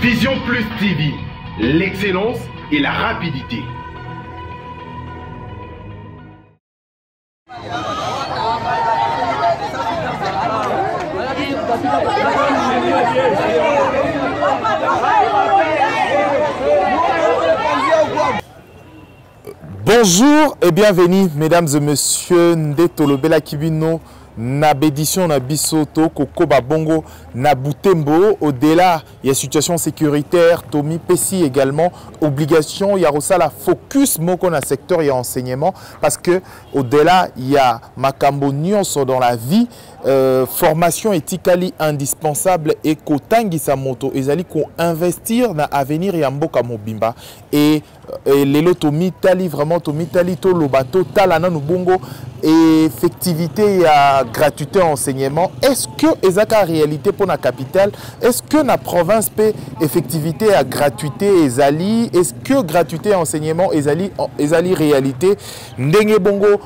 Vision Plus TV, l'excellence et la rapidité. Bonjour et bienvenue mesdames et messieurs Ndetolo Bela Kibino na bédition na bisoto koko babongo na Butembo. Au-delà il y a situation sécuritaire Tommy Pessi également obligation il y a aussi la focus moko na secteur et enseignement parce que au-delà il y a makambo nyonso dans la vie formation éthiquement indispensable et kotangisa moto ezali ko investir na avenir ya mboka mobimba et lelo Tommy tali vraiment Tommy tali to lobato talana nubongo et effectivité ya gratuité enseignement. Est-ce que ezaka réalité pour la capitale? Est-ce que la province peut effectivité à gratuité ezali? Est-ce que gratuité enseignement ezali réalité? Ndenge bongo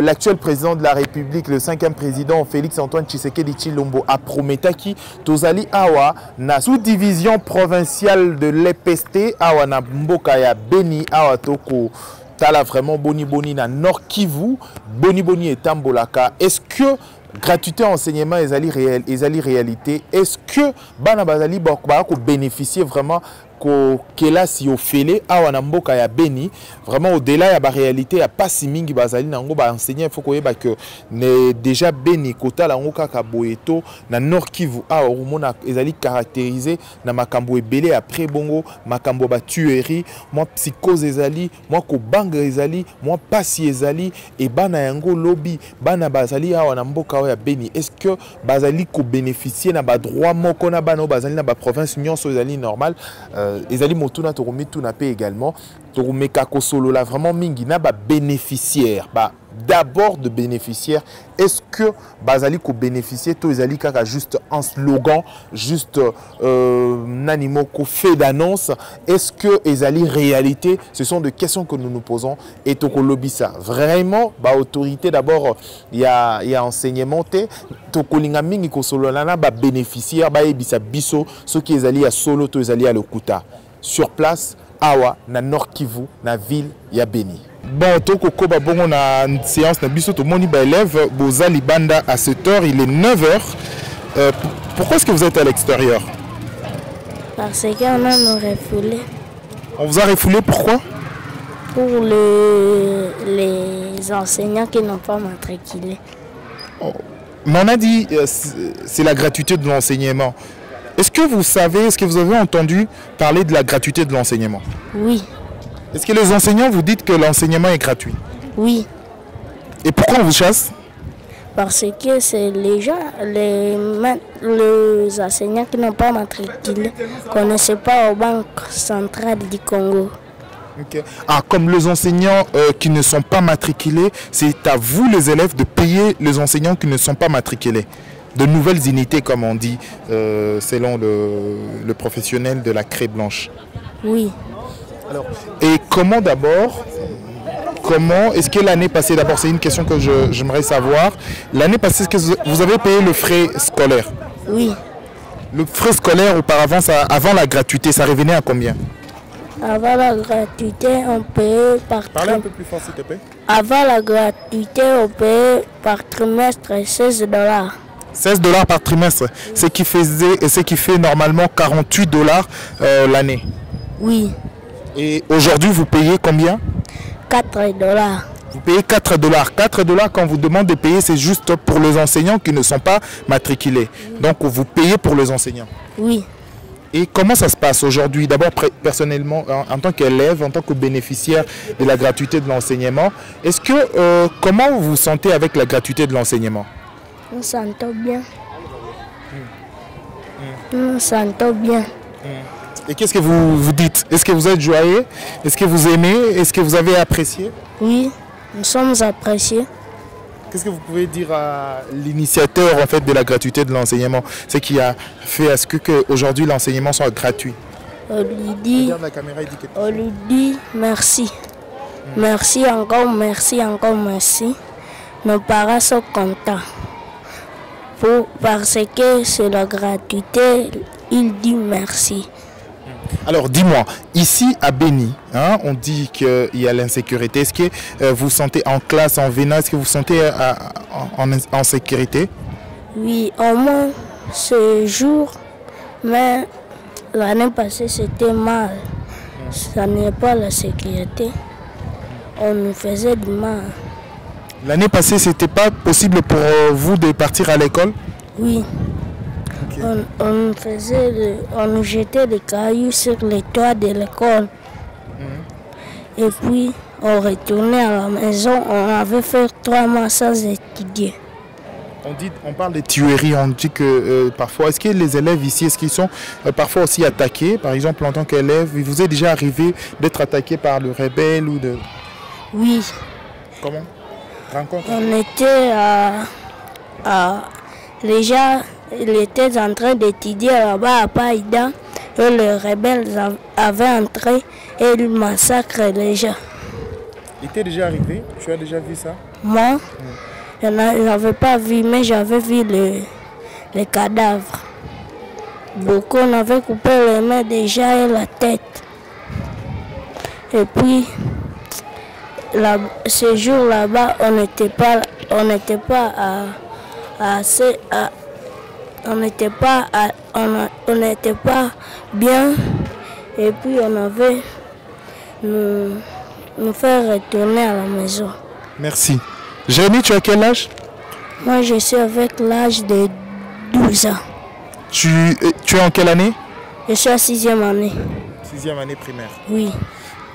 l'actuel président de la République, le 5e président Félix Antoine Tshisekedi Tshilombo a prometaki tozali awa na sous-division provinciale de l'EPST awa na mboka ya Beni awa toko tala vraiment boni na Nord Kivu boni et Tambolaka. Est-ce que gratuité enseignement ezali réalité? Est-ce que bana bazali ba ko bénéficier vraiment kela si ofele awa na mboka ya Beni vraiment au-delà ya ba réalité ya pas si mingi bazali nango ba enseigner? Il faut koyeba que ne déjà Beni kota la ngoka ka boeto na Nord Kivu awa omona ezali caractérisé na makambo ebele après bongo makambo ba tuerie moi psychose ezali moi ko banga ezali moi pasi ezali et bana yango lobby bana bazali awa na mboka ya Beni. Est-ce que bazali ko bénéficier na ba droit moko na bana bazali na ba province nyonso ezali normal? Ezali motuna toromi tuna pe également toromeka kosolo la vraiment mingi na ba bénéficiaire d'abord de bénéficiaires. Est-ce que bazali ko bénéficier to ezali kaka juste un slogan juste nanimo ko fait d'annonce? Est-ce que ezali réalité? Ce sont des questions que nous nous posons et to ko lobisa vraiment ba autorité d'abord il y a enseignement to ko linga mingi ko solo na ba bénéficiaire ba ebisa biso ce qui ezali à solo to ezali à Lokuta sur place awa na Nord Kivu na ville ya Beni. Bon, toko koba bongo na séance na biso to moni ba élève boza libanda à 7h, il est 9h. Pourquoi est-ce que vous êtes à l'extérieur? Parce qu'on a nous refoulé. On vous a refoulé pourquoi? Pour les enseignants qui n'ont pas matriculé. Oh. Mais on a dit c'est la gratuité de l'enseignement. Est-ce que vous savez, est-ce que vous avez entendu parler de la gratuité de l'enseignement? Oui. Est-ce que les enseignants vous dites que l'enseignement est gratuit? Oui. Et pourquoi on vous chasse? Parce que c'est les gens, les enseignants qui n'ont pas matriculé, qu'on ne connaissent pas aux banques centrales du Congo. Okay. Ah, comme les enseignants qui ne sont pas matriculés, c'est à vous les élèves de payer les enseignants qui ne sont pas matriculés. De nouvelles unités comme on dit selon le professionnel de la craie blanche. Oui. Alors, et comment d'abord, est-ce que l'année passée, d'abord c'est une question que j'aimerais savoir, l'année passée, est-ce que vous avez payé le frais scolaire? Oui. Le frais scolaire auparavant, avant la gratuité, ça revenait à combien? Avant la gratuité, on payait par trimestre. Parlez un peu plus fort s'il te plaît. Avant la gratuité, on payait par trimestre $16. $16 par trimestre, ce qui fait normalement $48 l'année. Oui. Et aujourd'hui, vous payez combien? $4. Vous payez $4. $4 quand vous demandez de payer, c'est juste pour les enseignants qui ne sont pas matriculés. Donc vous payez pour les enseignants. Oui. Et comment ça se passe aujourd'hui? D'abord, personnellement, en tant qu'élève, en tant que bénéficiaire de la gratuité de l'enseignement, est-ce que comment vous vous sentez avec la gratuité de l'enseignement? Nous sentons bien. Nous sentons bien. Et qu'est-ce que vous dites? Est-ce que vous êtes joyeux? Est-ce que vous aimez? Est-ce que vous avez apprécié? Oui, nous sommes appréciés. Qu'est-ce que vous pouvez dire à l'initiateur en fait de la gratuité de l'enseignement, ce qui a fait à ce que aujourd'hui l'enseignement soit gratuit? On lui dit, regarde la caméra, il dit quelque chose. On lui dit merci. Merci encore, merci encore, merci. Nos parents sont contents. Parce que c'est la gratuité, il dit merci. Alors dis-moi, ici à Béni, hein, on dit qu'il y a l'insécurité. Est-ce que vous sentez en classe, en venant, est-ce que vous sentez en sécurité? Oui, au moins ce jour, mais l'année passée c'était mal. Ça n'est pas la sécurité. On nous faisait du mal. L'année passée, c'était pas possible pour vous de partir à l'école? Oui. Okay. On nous jetait des cailloux sur les toits de l'école. Et puis, on retournait à la maison. On avait fait 3 mois sans étudier. On parle des tueries. On dit que parfois, est-ce que les élèves ici, est-ce qu'ils sont parfois aussi attaqués? Par exemple, en tant qu'élève, il vous est déjà arrivé d'être attaqué par le rebelle ou de... Oui. Comment? Rencontre? On était les gens étaient en train d'étudier là-bas à Païda et les rebelles avaient entré et ils massacrent les gens. Il t'est déjà arrivé? Tu as déjà vu ça? Moi, je n'avais pas vu, mais j'avais vu les cadavres. Beaucoup on avait coupé les mains déjà et la tête. Et puis, ce jour là-bas, on n'était pas bien. Et puis on avait nous faire retourner à la maison. Merci. Jérémy, tu as quel âge? Moi, je suis avec l'âge de 12 ans. Tu es en quelle année? Je suis en 6e année. 6e année primaire? Oui.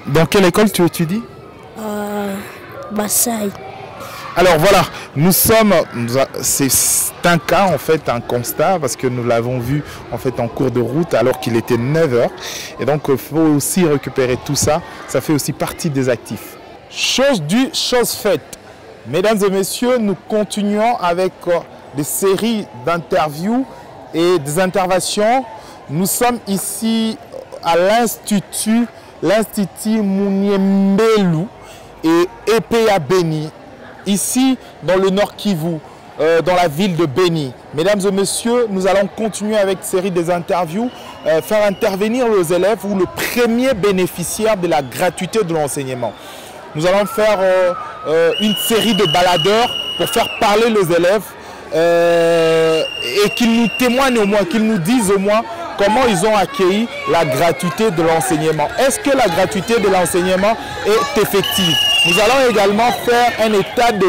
Dans quelle école tu étudies? Bassaï. Alors voilà, c'est un cas en fait, un constat, parce que nous l'avons vu en fait en cours de route alors qu'il était 9h. Et donc il faut aussi récupérer tout ça, ça fait aussi partie des actifs. Chose due, chose faite. Mesdames et messieurs, nous continuons avec des séries d'interviews et des interventions. Nous sommes ici à l'Institut Mouniembelu et EPA Béni, ici dans le Nord Kivu, dans la ville de Béni. Mesdames et messieurs, nous allons continuer avec une série des interviews, faire intervenir les élèves ou le premier bénéficiaire de la gratuité de l'enseignement. Nous allons faire une série de baladeurs pour faire parler les élèves et qu'ils nous témoignent au moins, qu'ils nous disent au moins comment ils ont accueilli la gratuité de l'enseignement. Est-ce que la gratuité de l'enseignement est effective? Nous allons également faire un état de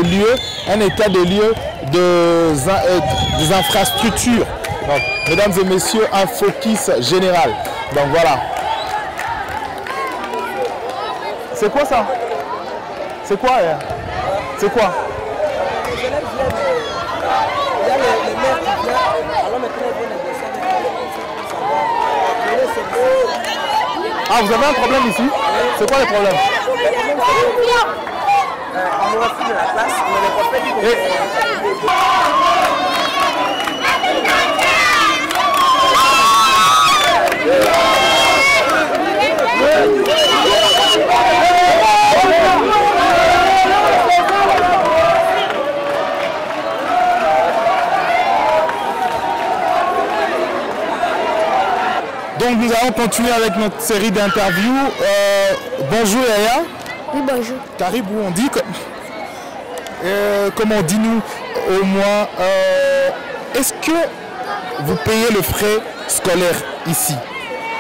lieu des infrastructures. Donc, mesdames et messieurs, un focus général. Donc voilà. C'est quoi ça? C'est quoi? C'est quoi? Les élèves viennent, il y a les maires qui viennent, alors maintenant ils viennent Ah, vous avez un problème ici? C'est quoi le problème? On refuse de la classe, mais les profs disent Donc nous allons continuer avec notre série d'interviews. Bonjour Yaya. Oui, bonjour. Caribou, on dit comment dis-nous au moins, est-ce que vous payez le frais scolaire ici?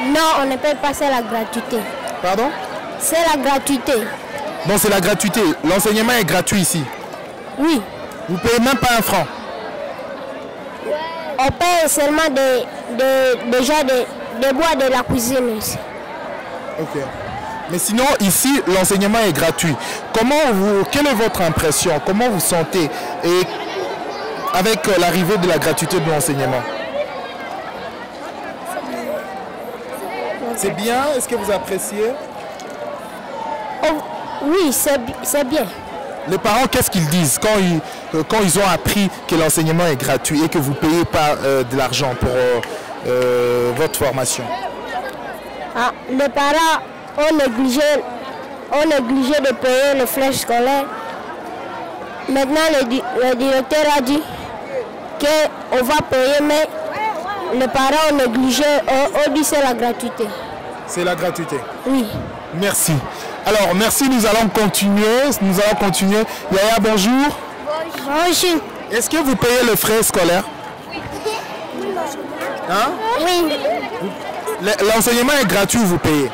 Non, on ne paye pas, c'est la gratuité. Pardon? C'est la gratuité. Non, c'est la gratuité. L'enseignement est gratuit ici? Oui. Vous ne payez même pas un franc? On paye seulement des bois de la cuisine ici. Ok. Mais sinon, ici, l'enseignement est gratuit. Quelle est votre impression? Comment vous sentez et avec l'arrivée de la gratuité de l'enseignement? C'est bien? Est-ce que vous appréciez? Oh, oui, c'est bien. Les parents, qu'est-ce qu'ils disent quand ils ont appris que l'enseignement est gratuit et que vous ne payez pas de l'argent pour votre formation? Ah, les parents ont négligé de payer les flèches scolaires. Maintenant, le directeur a dit qu'on va payer, mais les parents ont négligé, ont dit c'est la gratuité. C'est la gratuité. Oui. Merci. Alors, merci, nous allons continuer. Yaya, bonjour. Bonjour. Est-ce que vous payez le frais scolaire? Hein? Oui. L'enseignement est gratuit, vous payez?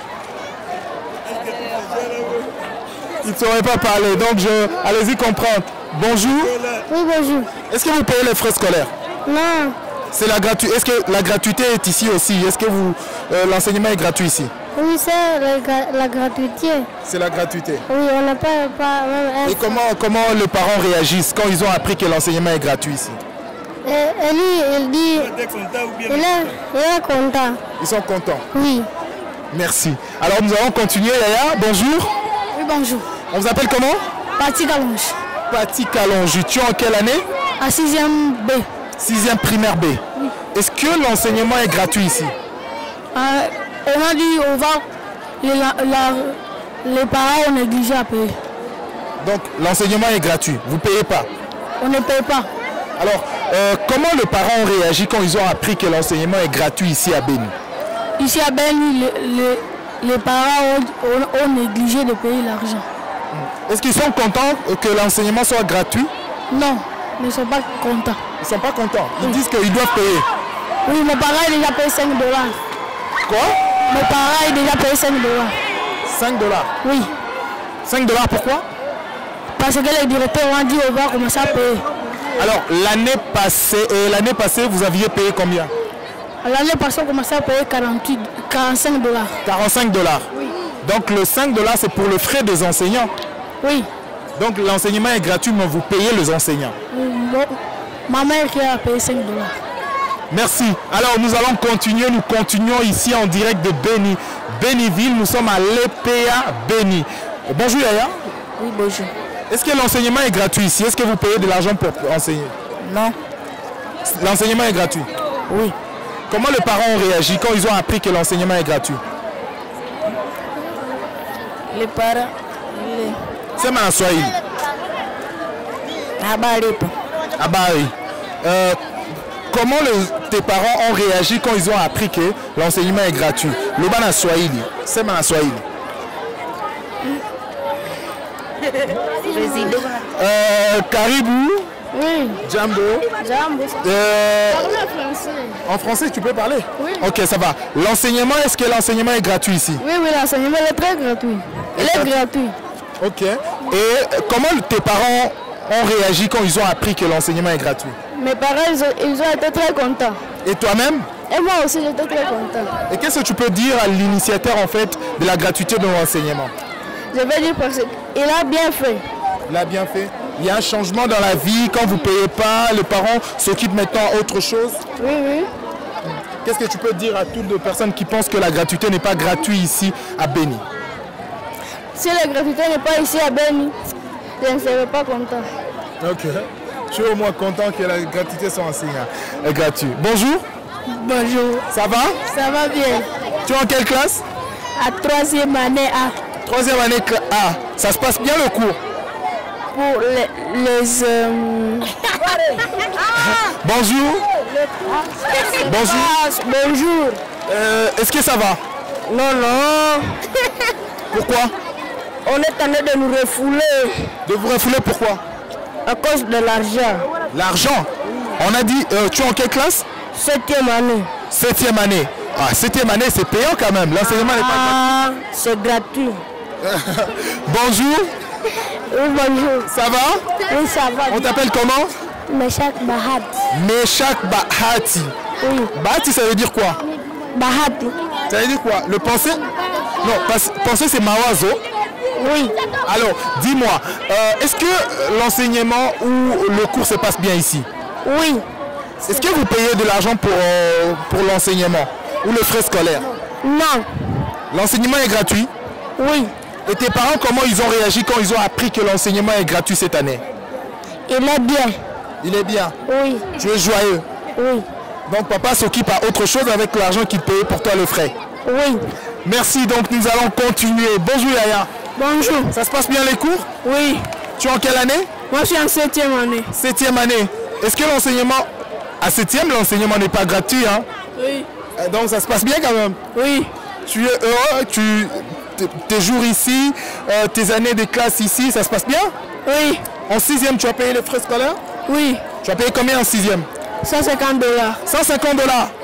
Il ne saurait pas parler, donc allez-y comprendre. Bonjour. Oui, bonjour. Est-ce que vous payez les frais scolaires? Non. C'est la gratuité. Est-ce que la gratuité est ici aussi? Est-ce que l'enseignement est gratuit ici? Oui, c'est la gratuité. C'est la gratuité. Oui, on n'a pas même. Et comment les parents réagissent quand ils ont appris que l'enseignement est gratuit ici? Et lui, il dit, il est content. Ils sont contents. Oui. Merci. Alors nous allons continuer. Yaya, bonjour. Oui, bonjour. On vous appelle comment? Pati Kalonge. Pati Kalonge. Tu es en quelle année? À 6e B. 6e primaire B. Oui. Est-ce que l'enseignement est gratuit ici? On a dit, on va, les parents ont négligé à payer. Donc l'enseignement est gratuit. Vous ne payez pas? On ne paye pas. Alors, comment les parents ont réagi quand ils ont appris que l'enseignement est gratuit ici à Béni? Ici à Béni, les parents ont négligé de payer l'argent. Est-ce qu'ils sont contents que l'enseignement soit gratuit? Non, ils ne sont pas contents. Ils ne sont pas contents. Ils disent qu'ils doivent payer. Oui, mes parents ont déjà payé 5 $. Quoi? Mes parents ont déjà payé 5 $. 5 $? Oui. 5 $, pourquoi? Parce que les directeurs ont dit on va commencer à payer. Alors, l'année passée, vous aviez payé combien? L'année passée, on commençait à payer 45 $. 45 $. Oui. Donc, le 5 $, c'est pour le frais des enseignants. Oui. Donc, l'enseignement est gratuit, mais vous payez les enseignants. Bon, ma mère qui a payé 5 $. Merci. Alors, nous allons continuer. Nous continuons ici en direct de Béni. Béniville, nous sommes à l'EPA Béni. Bonjour Yaya. Oui, bonjour. Est-ce que l'enseignement est gratuit ici? Est-ce que vous payez de l'argent pour enseigner? Non. L'enseignement est gratuit? Oui. Comment les parents ont réagi quand ils ont appris que l'enseignement est gratuit? Les parents... C'est ma Swahili. Abari. Comment tes parents ont réagi quand ils ont appris que l'enseignement est gratuit? Le bana Swahili. C'est ma Swahili. Caribou. Oui. Jambo. Jambo. En français, tu peux parler? Oui. Ok, ça va. L'enseignement, est-ce que l'enseignement est gratuit ici? Oui, l'enseignement est très gratuit. Il est gratuit. Ok. Et comment tes parents ont réagi quand ils ont appris que l'enseignement est gratuit? Mes parents, ils ont été très contents. Et toi-même? Et moi aussi, j'étais très content. Et qu'est-ce que tu peux dire à l'initiateur en fait de la gratuité de l'enseignement? Je vais dire parce qu'il a bien fait. Il a bien fait. Il y a un changement dans la vie. Quand vous ne payez pas, les parents s'occupent maintenant d'autre chose. Oui, oui. Qu'est-ce que tu peux dire à toutes les personnes qui pensent que la gratuité n'est pas gratuite ici à Béni? Si la gratuité n'est pas ici à Béni, je ne serai pas content. Ok. Je suis au moins content que la gratuité soit enseignée. Gratuit. Bonjour. Bonjour. Ça va? Ça va bien. Tu es en quelle classe? À 3e année A. 3e année A. Ça se passe bien le cours? Pour les Bonjour. Bonjour. Bonjour. Est-ce que ça va? Non, non. Pourquoi? On est en train de nous refouler. De vous refouler pourquoi? À cause de l'argent. L'argent? On a dit, tu es en quelle classe? 7e année. 7e année. Ah, 7e année, c'est payant quand même. L'enseignement n'est pas gratuit. C'est gratuit. Bonjour. Oui, bonjour. Ça va? Oui, ça va. On t'appelle comment? Meshak Bahati. Meshak Bahati. Oui. Bahati, ça veut dire quoi? Bahati. Ça veut dire quoi? Le penser? Non, penser c'est Mawazo. Oui. Alors, dis-moi, est-ce que l'enseignement ou le cours se passe bien ici? Oui. Est-ce que vous payez de l'argent pour l'enseignement ou le frais scolaire? Non. L'enseignement est gratuit? Oui. Et tes parents, comment ils ont réagi quand ils ont appris que l'enseignement est gratuit cette année? Il est bien. Il est bien? Oui. Tu es joyeux? Oui. Donc papa s'occupe à autre chose avec l'argent qu'il paye pour toi le frais? Oui. Merci, donc nous allons continuer. Bonjour Yaya. Bonjour. Ça se passe bien les cours? Oui. Tu es en quelle année? Moi je suis en 7e année. 7e année. Est-ce que l'enseignement, à 7e, l'enseignement n'est pas gratuit hein? Oui. Donc ça se passe bien quand même? Oui. Tu es heureux, tes jours ici, tes années de classe ici, ça se passe bien? Oui. En 6e, tu as payé les frais scolaires? Oui. Tu as payé combien en 6e? 150 $. 150 $.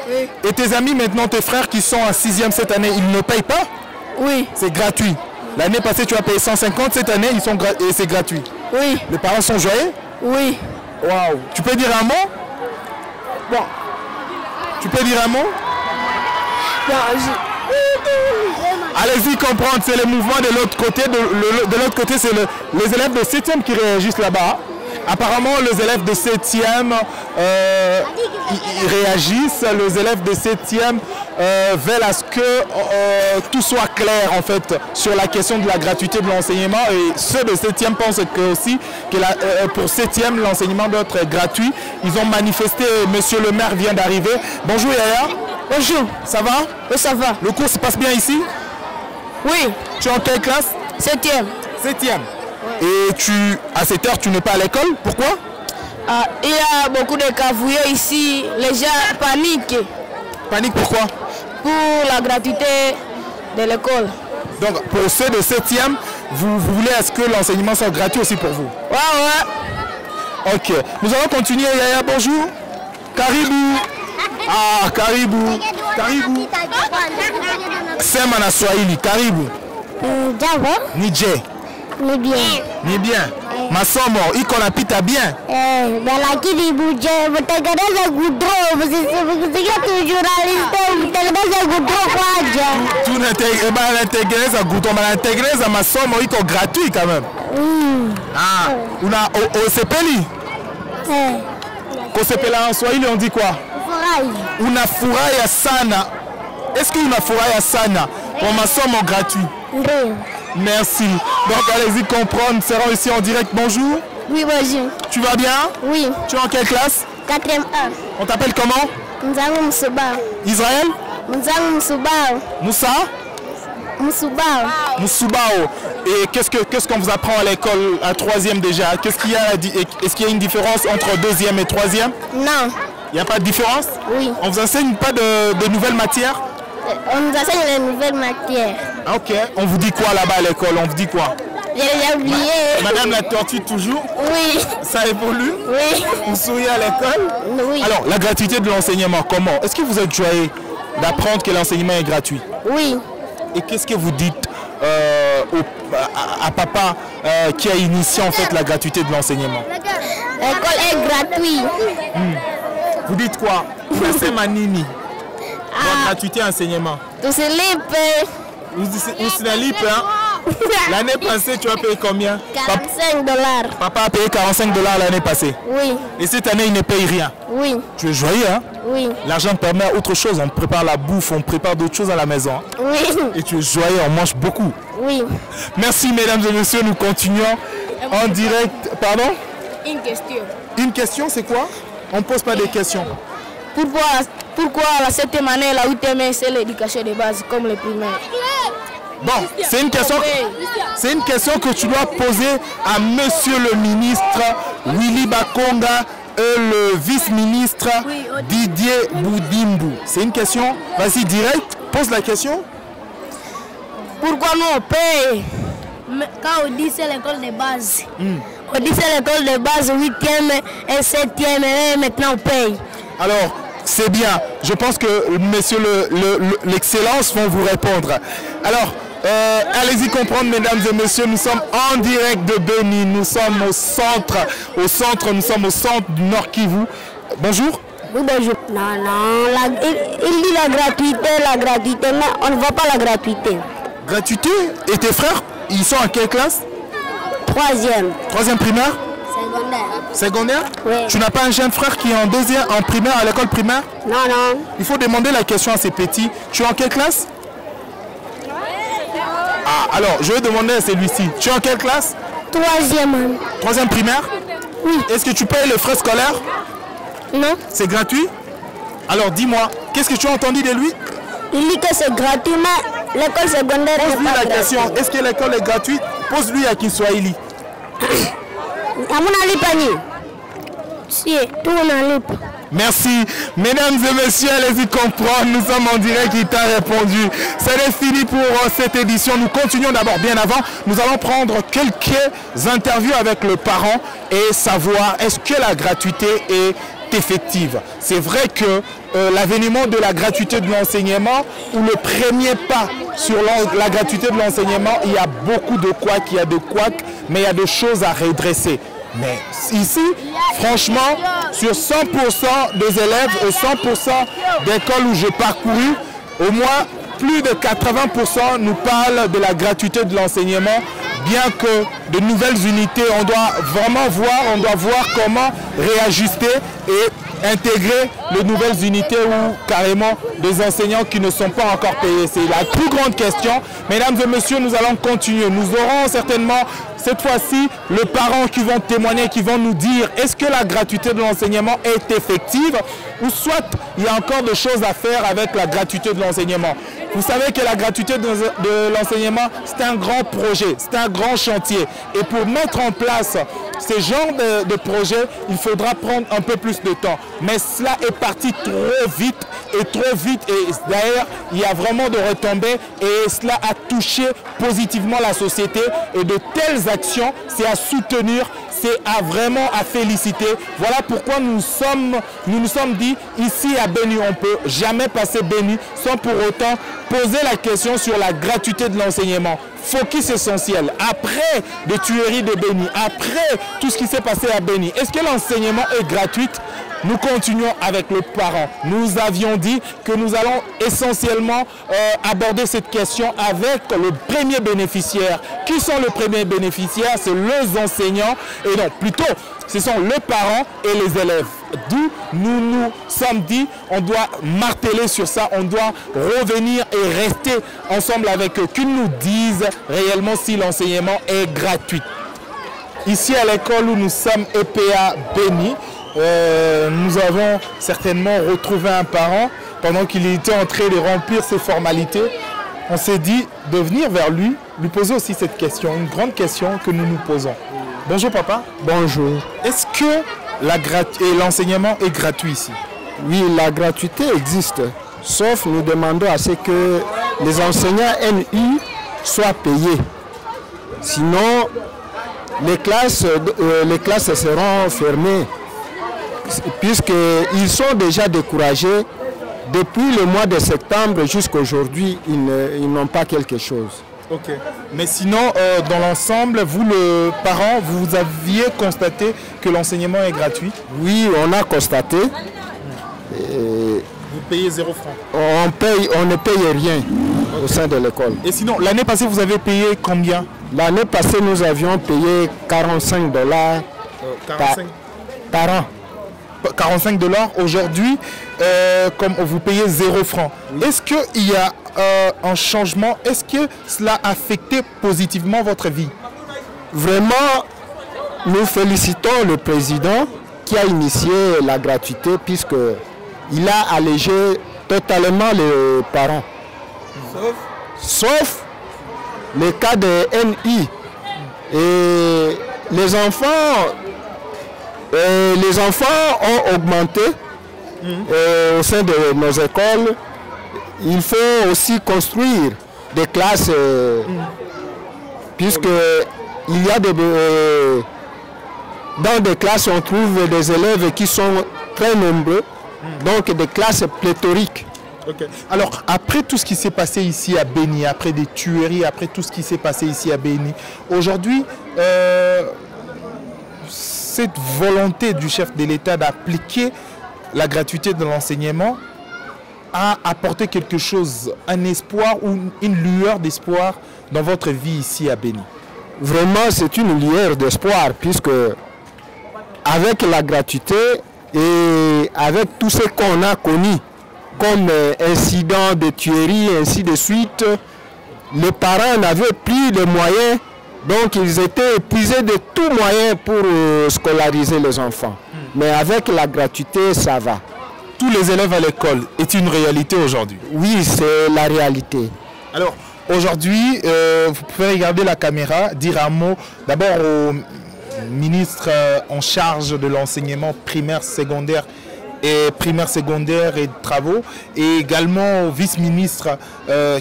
Oui. Et tes amis maintenant, tes frères qui sont en 6e cette année, ils ne payent pas? Oui. C'est gratuit. L'année passée, tu as payé 150, cette année, et c'est gratuit. Oui. Les parents sont joyeux? Oui. Waouh. Tu peux dire un mot? Bon. Tu peux dire un mot? Bon, Allez-y comprendre, c'est le mouvement de l'autre côté. De l'autre côté, c'est les élèves de 7e qui réagissent là-bas. Apparemment, les élèves de 7e ils réagissent. Les élèves de 7e veulent à ce que tout soit clair en fait sur la question de la gratuité de l'enseignement. Et ceux de 7e pensent que aussi que pour 7e, l'enseignement doit être gratuit. Ils ont manifesté, monsieur le maire vient d'arriver. Bonjour Yaya. bonjour. Ça va? Oui, ça va. Le cours se passe bien ici? Oui. Tu es en quelle classe? 7e. 7e. Et à cette heure, tu n'es pas à l'école? Pourquoi? Il y a beaucoup de cavouillés ici. Les gens paniquent. Panique pourquoi? Pour la gratuité de l'école. Donc, pour ceux de 7e, vous voulez à ce que l'enseignement soit gratuit aussi pour vous? Ouais. Ok. Nous allons continuer. Yaya, bonjour. Karibu. Ah, karibu. Karibu. Sema na Swahili. Karibu. Jambo. Nije. Ni bien. Ni bien. Masomo iko napita bien. Lakini mtengeneze gudro, msisikia tu journaliste mtengeneze gudro kwaja. Tunatengeneza gudro, tunatengeneza masomo iko gratuit quand même. Ah, una osepeli? Kosepela en Swahili on dit quoi? Furahi. Unafurahia sana. Est-ce que unafurahia sana pour masomo gratuit? Ndio. Merci. Donc allez-y comprendre, serons ici en direct. Bonjour. Oui, bonjour. Tu vas bien? Oui. Tu es en quelle classe? 4e A. On t'appelle comment? Mzangu Msubao. Israël? Mzangu Msubao. Moussa? Msubao. Moussubao. Et qu'est-ce qu'on vous apprend à l'école à 3e déjà? Qu'est-ce qu'il y a? Est-ce qu'il y a une différence entre 2e et 3e? Non. Il n'y a pas de différence? Oui. On vous enseigne pas de nouvelles matières? On nous enseigne les nouvelles matières. Ok. On vous dit quoi là-bas à l'école? On vous dit quoi? J'ai oublié. Madame la tortue toujours? Oui. Ça évolue? Oui. Vous souriez à l'école? Oui. Alors, la gratuité de l'enseignement, comment? Est-ce que vous êtes joyeux d'apprendre que l'enseignement est gratuit? Oui. Et qu'est-ce que vous dites à papa qui a initié en fait la gratuité de l'enseignement? L'école est gratuite. Vous dites quoi? Unasema nini? La gratuité enseignement. Tusilipe. Usinalipe, hein? L'année passée, tu as payé combien? 45 $. Papa a payé 45 $ l'année passée. Oui. Et cette année, il ne paye rien. Oui. Tu es joyeux, hein? Oui. L'argent permet autre chose. On prépare la bouffe, on prépare d'autres choses à la maison. Oui. Et tu es joyeux, on mange beaucoup. Oui. Merci, mesdames et messieurs. Nous continuons en direct. Pardon? Une question. Une question, c'est quoi? On ne pose pas des questions. Pourquoi la 7e année, la 8e, c'est l'éducation de base comme les primaires? Bon, c'est une question que tu dois poser à monsieur le ministre Willy Bakonga et le vice-ministre Didier Boudimbu. C'est une question, vas-y direct, pose la question. Pourquoi nous on paye? Quand on dit c'est l'école de base, on dit c'est l'école de base 8e et 7e et maintenant on paye. Alors, c'est bien. Je pense que monsieur l'excellence vont vous répondre. Alors, allez-y comprendre, mesdames et messieurs, nous sommes en direct de Beni. Nous sommes au centre, nous sommes au centre du Nord Kivu. Bonjour. Oui, bonjour. Non, il dit la gratuité, mais on ne voit pas la gratuité. Gratuité? Et tes frères, ils sont en quelle classe? 3e. 3e primaire? Secondaire? Oui. Tu n'as pas un jeune frère qui est en 2e, en primaire, à l'école primaire? Non, non. Il faut demander la question à ces petits. Tu es en quelle classe? Ah, alors, je vais demander à celui-ci. Tu es en quelle classe? 3e. 3e primaire? Oui. Est-ce que tu payes les frais scolaires? Non. C'est gratuit? Alors, dis-moi, qu'est-ce que tu as entendu de lui? Il dit que c'est gratuit, mais l'école secondaire n'est Pose-lui pas la gratuite. question. Est-ce que l'école est gratuite? Pose-lui à Kiswahili. Amuna lipani. Si, tout on a. Merci. Mesdames et messieurs, allez-y comprendre. Nous sommes en direct, il t'a répondu. C'est fini pour cette édition. Nous continuons d'abord bien avant. Nous allons prendre quelques interviews avec le parent et savoir est-ce que la gratuité est effective. C'est vrai que l'avènement de la gratuité de l'enseignement ou le premier pas sur la gratuité de l'enseignement, il y a beaucoup de couacs, il y a de couacs, mais il y a des choses à redresser. Mais ici, franchement, sur 100% des élèves et 100% d'écoles où j'ai parcouru, au moins plus de 80% nous parlent de la gratuité de l'enseignement, bien que de nouvelles unités, on doit vraiment voir comment réajuster et intégrer les nouvelles unités ou carrément des enseignants qui ne sont pas encore payés. C'est la plus grande question. Mesdames et messieurs, nous allons continuer. Nous aurons certainement cette fois-ci les parents qui vont témoigner, qui vont nous dire est-ce que la gratuité de l'enseignement est effective ou soit il y a encore des choses à faire avec la gratuité de l'enseignement. Vous savez que la gratuité de l'enseignement, c'est un grand projet, c'est un grand chantier. Et pour mettre en place ce genre de projet, il faudra prendre un peu plus de temps. Mais cela est parti trop vite. Et d'ailleurs, il y a vraiment de retombées et cela a touché positivement la société. Et de telles actions, c'est à soutenir, c'est vraiment à féliciter. Voilà pourquoi nous nous sommes dit, ici à Béni, on ne peut jamais passer Béni sans pour autant poser la question sur la gratuité de l'enseignement. Focus essentiel. Après des tueries de Béni, après tout ce qui s'est passé à Béni, est-ce que l'enseignement est gratuit? Nous continuons avec le parent. Nous avions dit que nous allons essentiellement aborder cette question avec le premier bénéficiaire. Qui sont les premiers bénéficiaires? C'est les enseignants et non, plutôt, ce sont les parents et les élèves. D'où nous nous sommes dit, on doit marteler sur ça, on doit revenir et rester ensemble avec eux, qu'ils nous disent réellement si l'enseignement est gratuit. Ici à l'école où nous sommes EPA Béni, nous avons certainement retrouvé un parent pendant qu'il était en train de remplir ses formalités. On s'est dit de venir vers lui poser aussi cette question, une grande question que nous nous posons. Bonjour papa. Bonjour. Est-ce que l'enseignement est gratuit ici? Oui, la gratuité existe, sauf nous demandons à ce que les enseignants NU soient payés. Sinon, les classes seront fermées, puisqu'ils sont déjà découragés. Depuis le mois de septembre jusqu'à aujourd'hui, ils n'ont pas quelque chose. Ok. Mais sinon, dans l'ensemble, vous, le parent, vous aviez constaté que l'enseignement est gratuit? Oui, on a constaté. Vous payez 0 francs? On ne paye rien au sein de l'école. Et sinon, l'année passée, vous avez payé combien? L'année passée, nous avions payé 45 $ par an. 45 $. Aujourd'hui, comme vous payez 0 francs. Oui. Est-ce qu'il y a un changement? Est-ce que cela a affecté positivement votre vie? Vraiment, nous félicitons le président qui a initié la gratuité puisqu'il a allégé totalement les parents. Sauf le cas de NI. Et les enfants ont augmenté au sein de nos écoles. Il faut aussi construire des classes, puisque il y a dans des classes on trouve des élèves qui sont très nombreux, donc des classes pléthoriques. Okay. Alors, après tout ce qui s'est passé ici à Béni, après des tueries, après tout ce qui s'est passé ici à Béni, aujourd'hui, cette volonté du chef de l'État d'appliquer la gratuité de l'enseignement a apporté quelque chose, un espoir ou une lueur d'espoir dans votre vie ici à Béni? Vraiment, c'est une lueur d'espoir, puisque avec la gratuité et avec tout ce qu'on a connu, comme incidents de tuerie, ainsi de suite, les parents n'avaient plus de moyens, donc ils étaient épuisés de tout moyen pour scolariser les enfants. Mais avec la gratuité, ça va. Tous les élèves à l'école est une réalité aujourd'hui? Oui, c'est la réalité. Alors, aujourd'hui, vous pouvez regarder la caméra, dire un mot d'abord aux ministre en charge de l'enseignement primaire, secondaire et travaux, et également aux vice-ministres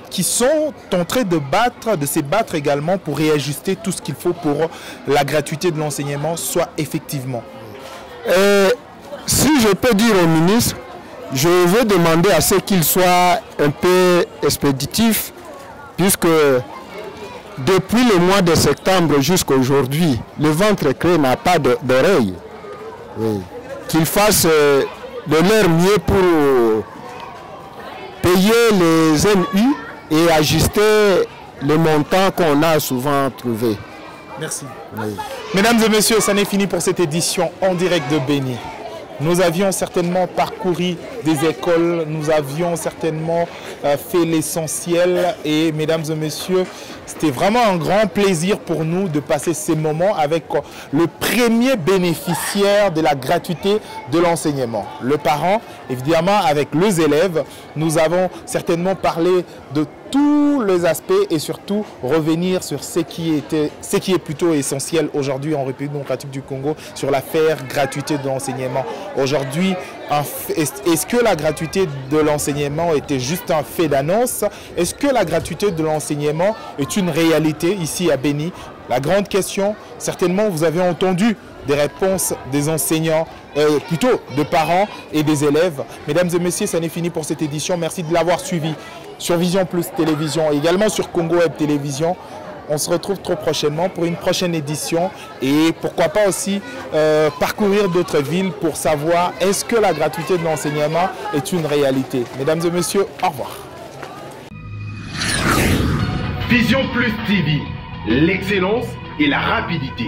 qui sont en train de se battre également pour réajuster tout ce qu'il faut pour la gratuité de l'enseignement soit effectivement. Si je peux dire au ministre, je veux demander à ce qu'il soit un peu expéditif, puisque depuis le mois de septembre jusqu'à aujourd'hui, le ventre creux n'a pas d'oreille. Oui. Qu'ils fassent de leur mieux pour payer les NU et ajuster le montant qu'on a souvent trouvé. Merci. Oui. Mesdames et messieurs, ça n'est fini pour cette édition en direct de Béni. Nous avions certainement parcouru des écoles, nous avions certainement fait l'essentiel et mesdames et messieurs, c'était vraiment un grand plaisir pour nous de passer ces moments avec le premier bénéficiaire de la gratuité de l'enseignement. Le parent, évidemment, avec les élèves, nous avons certainement parlé de tous les aspects et surtout revenir sur ce qui est plutôt essentiel aujourd'hui en République démocratique du Congo sur l'affaire gratuité de l'enseignement. Aujourd'hui, est-ce que la gratuité de l'enseignement était juste un fait d'annonce? Est-ce que la gratuité de l'enseignement est une réalité ici à Béni? La grande question, certainement vous avez entendu des réponses des enseignants, plutôt de parents et des élèves. Mesdames et messieurs, ça n'est fini pour cette édition. Merci de l'avoir suivi sur Vision Plus Télévision et également sur Congo Web Télévision. On se retrouve trop prochainement pour une prochaine édition et pourquoi pas aussi parcourir d'autres villes pour savoir est-ce que la gratuité de l'enseignement est une réalité. Mesdames et messieurs, au revoir. Vision Plus TV, l'excellence et la rapidité.